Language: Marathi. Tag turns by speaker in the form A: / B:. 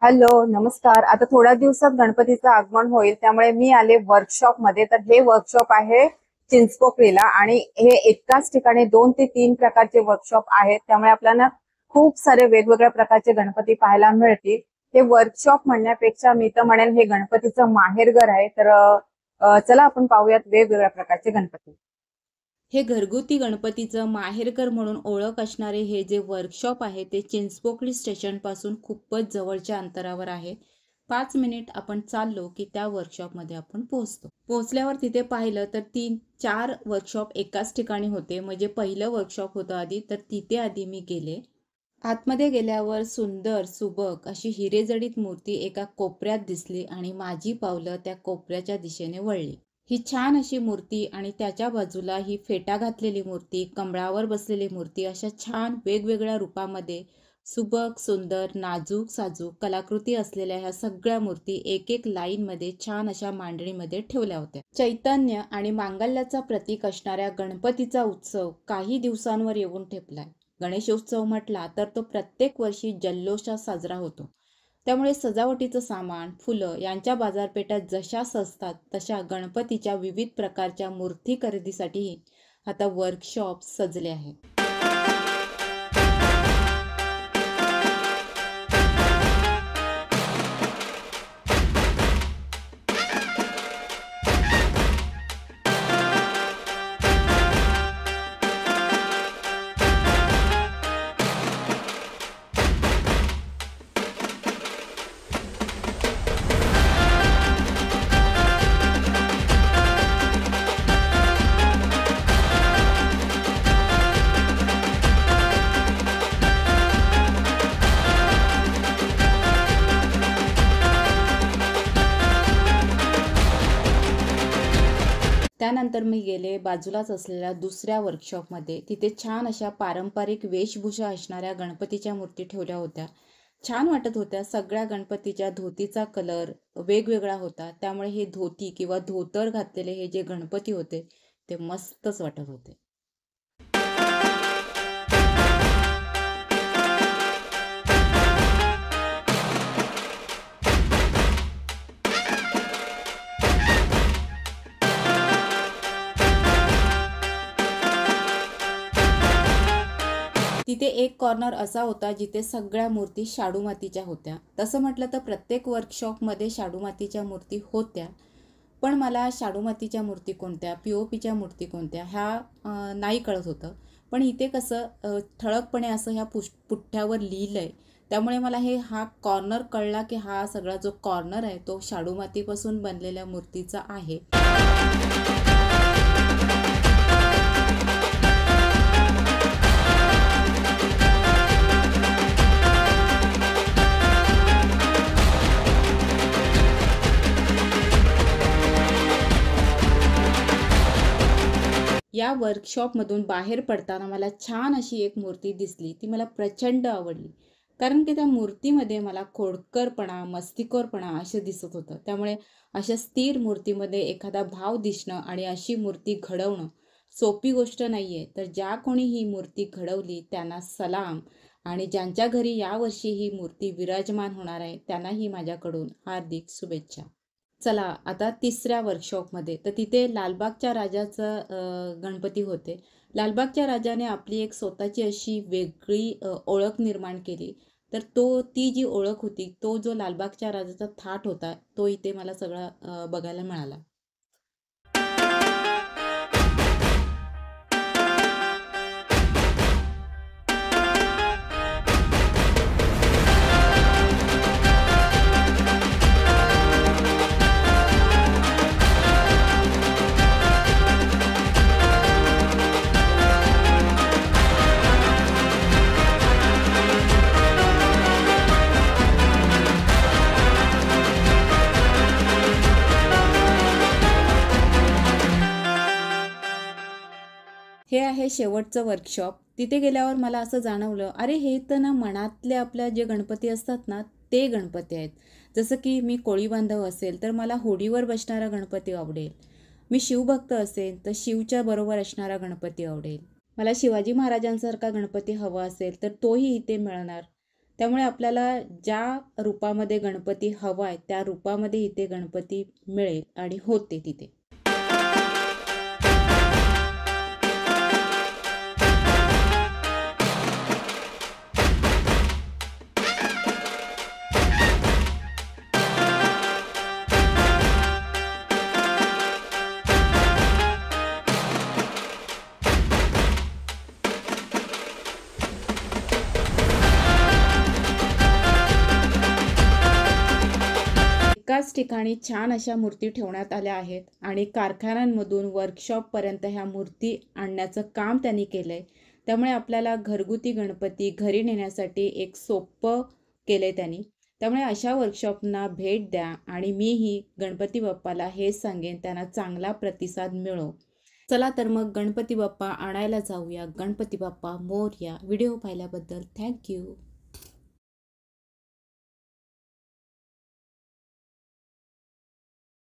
A: हॅलो, नमस्कार. आता थोड्या दिवसात गणपतीचं आगमन होईल, त्यामुळे मी आले वर्कशॉप मध्ये. तर हे वर्कशॉप आहे चिंचपोकळीला आणि हे एकाच ठिकाणी 2 ते 3 प्रकारचे वर्कशॉप आहेत. त्यामुळे आपल्याला खूप सारे वेगवेगळ्या प्रकारचे गणपती पाहायला मिळतील. हे वर्कशॉप म्हणण्यापेक्षा मी तर म्हणेन हे गणपतीचं माहेरघर आहे. तर चला आपण पाहूयात वेगवेगळ्या प्रकारचे गणपती.
B: हे घरगुती गणपतीचं माहेरघर म्हणून ओळख असणारे हे जे वर्कशॉप आहे ते चिंचपोकळी स्टेशनपासून खूपच जवळच्या अंतरावर आहे. 5 मिनिट आपण चाललो की त्या वर्कशॉपमध्ये आपण पोहोचतो. पोहोचल्यावर तिथे पाहिलं तर 3-4 वर्कशॉप एकाच ठिकाणी होते. म्हणजे पहिलं वर्कशॉप होतं आधी, तर तिथे आधी मी गेले. आतमध्ये गेल्यावर सुंदर सुबक अशी हिरेजडित मूर्ती एका कोपऱ्यात दिसली आणि माझी पावलं त्या कोपऱ्याच्या दिशेने वळली. ही छान अशी मूर्ती आणि त्याच्या बाजूला ही फेटा घातलेली मूर्ती, कमळावर बसलेली मूर्ती, अशा छान वेगवेगळ्या रूपामध्ये सुबक सुंदर नाजूक साजूक कलाकृती असलेल्या ह्या सगळ्या मूर्ती एक एक लाईनमध्ये छान अशा मांडणीमध्ये ठेवल्या होत्या. चैतन्य आणि मांगल्याचा प्रतीक असणाऱ्या गणपतीचा उत्सव काही दिवसांवर येऊन ठेपलाय. गणेशोत्सव म्हटला तर तो प्रत्येक वर्षी जल्लोषात साजरा होतो. त्यामुळे सजावटीचं सामान, फुलं यांच्या बाजारपेठात जशा सजतात तशा गणपतीच्या विविध प्रकारच्या मूर्ती खरेदीसाठीही आता वर्कशॉप सजले आहे. त्यानंतर मी गेले बाजूलाच असलेल्या दुसऱ्या वर्कशॉपमध्ये. तिथे छान अशा पारंपरिक वेशभूषा असणाऱ्या गणपतीच्या मूर्ती ठेवल्या होत्या. छान वाटत होत्या. सगळ्या गणपतीच्या धोतीचा कलर वेगवेगळा होता. त्यामुळे हे धोती किंवा धोतर घातलेले हे जे गणपती होते ते मस्तच वाटत होते. तिथे एक कॉर्नर असा होता जिथे सगळ्या मूर्ती शाडू मातीच्या होत्या. तसं म्हटलं तर प्रत्येक वर्कशॉपमध्ये शाडू मातीच्या मूर्ती होत्या. पण मला शाडू मातीच्या मूर्ती कोणत्या, पी-ओ-पीच्या मूर्ती कोणत्या ह्या नाही कळत होतं. पण इथे कसं ठळकपणे असं ह्या पुठ्ठ्यावर लिहिलं आहे. त्यामुळे मला हा कॉर्नर कळला की हा सगळा जो कॉर्नर आहे तो शाडू मातीपासून बनलेल्या मूर्तीचा आहे. या वर्कशॉपमधून बाहेर पडताना मला छान अशी एक मूर्ती दिसली. ती मला प्रचंड आवडली. कारण की त्या मूर्तीमध्ये मला खोडकरपणा, मस्तीखोरपणा असं दिसत होतं. त्यामुळे अशा स्थिर मूर्तीमध्ये एखादा भाव दिसणं आणि अशी मूर्ती घडवणं सोपी गोष्ट नाही आहे. तर ज्या कोणी ही मूर्ती घडवली त्यांना सलाम, आणि ज्यांच्या घरी यावर्षी ही मूर्ती विराजमान होणार आहे त्यांनाही माझ्याकडून हार्दिक शुभेच्छा. चला आता तिसऱ्या वर्कशॉपमध्ये. तर तिथे लालबागच्या राजाचं गणपती होते. लालबागच्या राजाने आपली एक स्वतःची अशी वेगळी ओळख निर्माण केली. तर ती जी ओळख होती, तो जो लालबागच्या राजाचा थाट होता तो इथे मला सगळा बघायला मिळाला. हे आहे शेवटचं वर्कशॉप. तिथे गेल्यावर मला असं जाणवलं, अरे हे तर ना मनातले आपल्या जे गणपती असतात ना ते गणपती आहेत. जसं की मी कोळी बांधव असेल तर मला होडीवर बसणारा गणपती आवडेल. मी शिवभक्त असेल तर शिवच्या बरोबर असणारा गणपती आवडेल. मला शिवाजी महाराजांसारखा गणपती हवा असेल तर तोही इथे मिळणार. त्यामुळे आपल्याला ज्या रूपामध्ये गणपती हवा आहे त्या रूपामध्ये इथे गणपती मिळेल आणि होते तिथे. एकाच ठिकाणी छान अशा मूर्ती ठेवण्यात आल्या आहेत आणि कारखान्यांमधून वर्कशॉपपर्यंत ह्या मूर्ती आणण्याचं काम त्यांनी केलं आहे. त्यामुळे आपल्याला घरगुती गणपती घरी नेण्यासाठी एक सोपं केलं आहे त्यांनी. त्यामुळे अशा वर्कशॉपना भेट द्या आणि मीही गणपती बाप्पाला हेच सांगेन त्यांना चांगला प्रतिसाद मिळो. चला तर मग गणपती बाप्पा आणायला जाऊया. गणपती बाप्पा मोरया. व्हिडिओ पाहिल्याबद्दल थँक्यू.